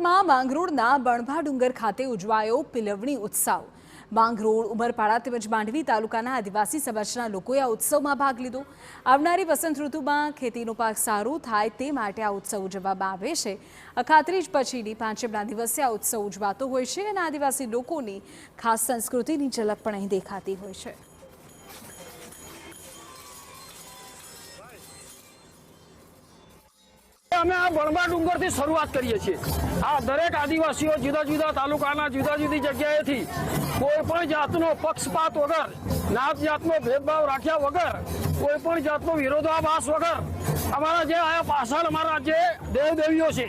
ઓડિશામાં માંગરોળના બણભા ડુંગર ખાતે ઉજવાયો પિલવણી ઉત્સવ। માંગરોળ, ઉમરપાડા તેમજ માંડવી તાલુકાના આદિવાસી સમાજના લોકોએ આ ઉત્સવમાં ભાગ લીધો। આવનારી વસંત ઋતુમાં ખેતીનો પાક સારો થાય તે માટે આ ઉત્સવ ઉજવવામાં આવે છે। અખાત્રીજ પછીની પાંચમના દિવસે આ ઉત્સવ ઉજવાતો હોય છે અને આદિવાસી લોકોની ખાસ સંસ્કૃતિની ઝલક પણ અહીં દેખાતી હોય છે। અમે આ બણભા ડુંગરથી શરૂઆત કરીએ છીએ। આ દરેક આદિવાસીઓ જુદા જુદા તાલુકાના જુદા જુદી જગ્યાએથી કોઈ પણ જાતનો પક્ષપાત વગર, નાત જાતનો ભેદભાવ રાખ્યા વગર, કોઈ પણ જાતનો વિરોધાભાસ વગર અમારા જે આ પાછળ અમારા જે દેવદેવીઓ છે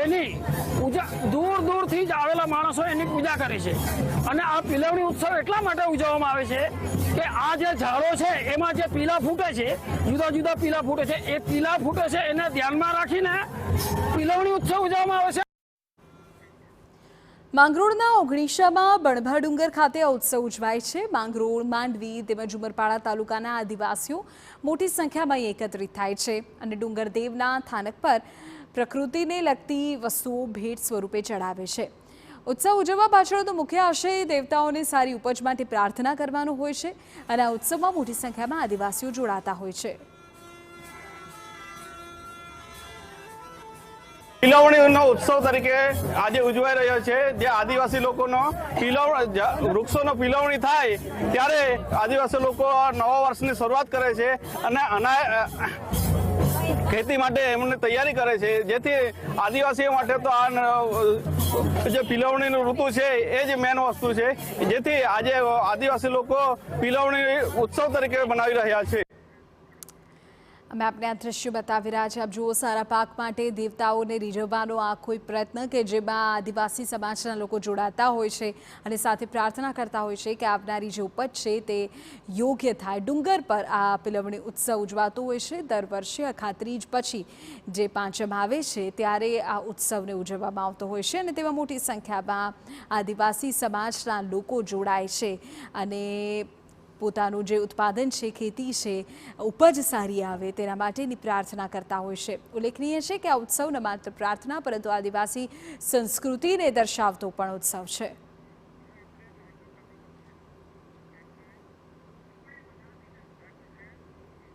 એની પૂજા દૂર દૂરથી જ આવેલા માણસો એની પૂજા કરે છે। અને આ પિલવણી ઉત્સવ એટલા માટે ઉજવવામાં આવે છે કે આ જે ઝાડો છે એમાં જે પીલા ફૂટે છે, જુદા જુદા પીલા ફૂટે છે, એ પીલા ફૂટે છે એને ધ્યાનમાં રાખીને પિલવણી ઉત્સવ ઉજવવામાં આવે છે। માંગરોળના ઓગણીસામાં બણભા ડુંગર ખાતે આ ઉત્સવ ઉજવાય છે। માંગરોળ, માંડવી તેમજ ઉમરપાડા તાલુકાના આદિવાસીઓ મોટી સંખ્યામાં એકત્રિત થાય છે અને ડુંગરદેવના સ્થાનક પર પ્રકૃતિને લગતી વસ્તુઓ ભેટ સ્વરૂપે ચડાવે છે। ઉત્સવ ઉજવવા પાછળનો મુખ્ય આશય દેવતાઓને સારી ઉપજ માટે પ્રાર્થના કરવાનો હોય છે અને આ ઉત્સવમાં મોટી સંખ્યામાં આદિવાસીઓ જોડાતા હોય છે। પિલવણીનો ઉત્સવ તરીકે આજે ઉજવાઈ રહ્યો છે, જે આદિવાસી લોકોનો વૃક્ષોનો પિલવણી થાય ત્યારે આદિવાસી લોકો નવા વર્ષની શરૂઆત કરે છે અને ખેતી માટે એમને તૈયારી કરે છે, જેથી આદિવાસીઓ માટે તો આ જે પિલવણીનું ઋતુ છે એ જ મેન વસ્તુ છે, જેથી આજે આદિવાસી લોકો પિલવણી ઉત્સવ તરીકે બનાવી રહ્યા છે। અમે આપને આ દ્રશ્ય બતાવી રહ્યા છીએ। આપ જુઓ, સારા પાક માટે દેવતાઓને રીઝવવાનો આ કોઈ પ્રયત્ન કે જેમાં આદિવાસી સમાજના લોકો જોડાતા હોય છે અને સાથે પ્રાર્થના કરતા હોય છે કે આવનારી જે ઉપજ છે તે યોગ્ય થાય। ડુંગર પર આ પિલવણી ઉત્સવ ઉજવાતો હોય છે। દર વર્ષે અખાત્રીજ પછી જે પાંચમ આવે છે ત્યારે આ ઉત્સવને ઉજવવામાં આવતો હોય છે અને તેમાં મોટી સંખ્યામાં આદિવાસી સમાજના લોકો જોડાય છે અને પોતાનું જે ઉત્પાદન છે, ખેતી છે, ઉપજ સારી આવે તેના માટેની પ્રાર્થના કરતા હોય છે। ઉલ્લેખનીય છે કે આ ઉત્સવ ન માત્ર પ્રાર્થના પરંતુ આદિવાસી સંસ્કૃતિને દર્શાવતો પણ ઉત્સવ છે।